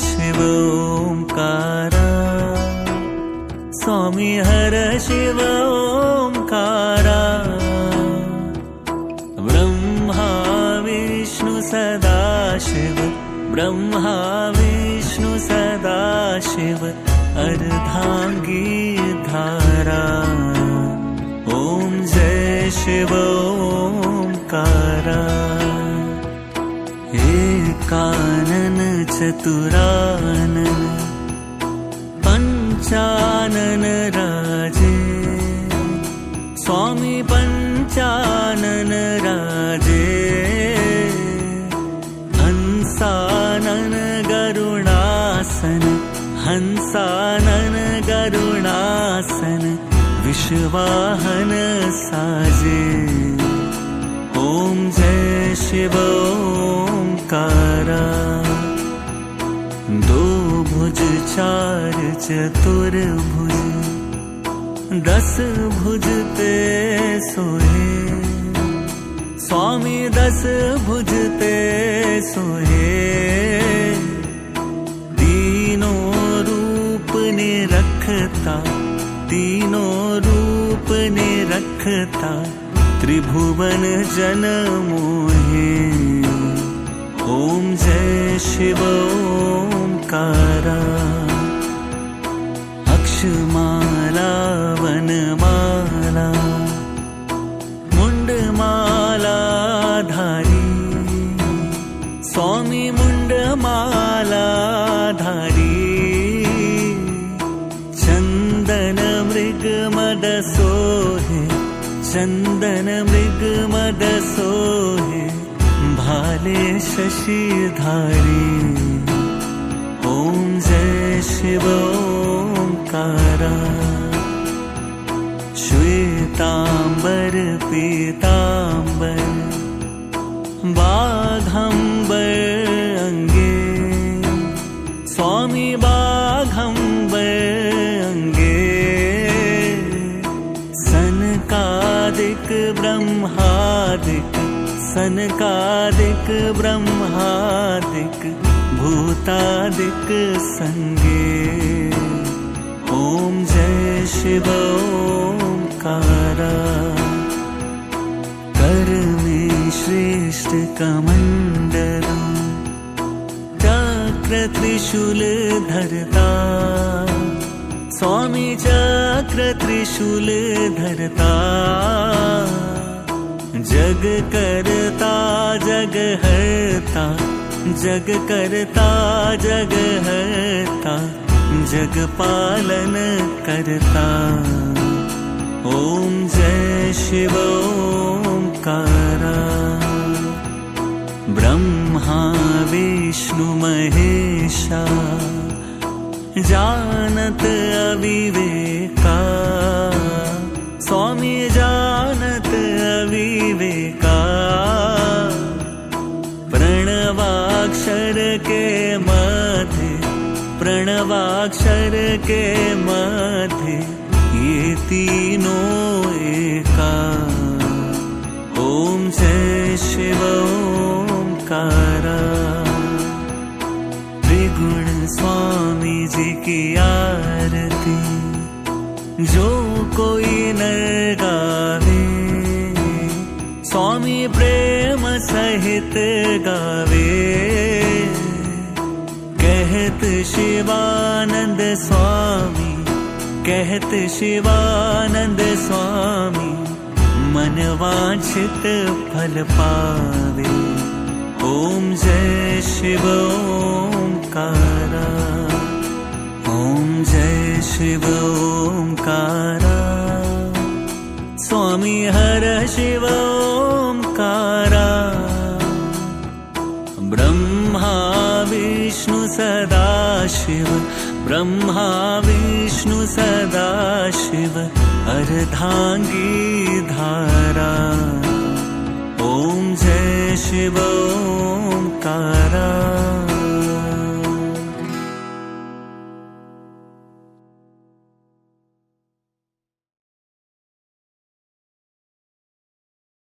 शिव ओंकारा स्वामी हर शिव ओंकारा ब्रह्मा विष्णु सदाशिव ब्रह्मा विष्णु सदाशिव अर्धांगी धारा ओम जय शिव ओंकारा एकानन चतुरानन पंचानन राजे स्वामी पंचानन राजे हंसानन गरुणासन हंसानन गरुणासन विश्वाहन साजे ओम जय शिव ओंकारा दो भुज चार चतुर्भुज 10 भुज ते सोहे स्वामी 10 भुज ते सोहे तीनों रूप ने रखता तीनों रूप ने रखता त्रिभुवन जन मोहे ओम जय शिव ओंकारा अक्षमाला वनमाला मुंडमाला धारी स्वामी मुंडमाला धारी चंदन मृग मद सोहे चंदन मृग मद सोहे भाले शशिधारी ओम जय शिव ओंकारा श्वेतांबर पीतांबर बाघंबर अंगे स्वामी बाघंबर अंगे सनकादिक ब्रह्मादिक सनकादिक ब्रह्मादिक भूतादिक संगे ओम जय शिव ओंकारा कर में श्रेष्ठ कमंडल चक्र त्रिशूल धरता स्वामी चक्र त्रिशूल धरता जग करता जग हरता जग करता जग हरता जग पालन करता ओम जय शिव ओंकारा ब्रह्मा विष्णु महेशा जानत अविवेका स्वामी जानत अविवेका प्रणवाक्षर के मध्य प्रणवाक्षर के मध्य ये तीनों एका ओम जय शिव ओंकारा त्रिगुण स्वामी जी की आरती जो कोई नर गावे स्वामी प्रेम सहित गावे कहत शिवानंद स्वामी कहत शिवानंद स्वामी मन वांछित फल पावे ओम जय शिव ओंकारा ओम जय शिव ओंकारा स्वामी हर शिव ओंकारा ब्रह्मा विष्णु सदाशिव ब्रह्मा विष्णु सदाशिव अर्धांगी धारा ओम जय शिव ओंकारा।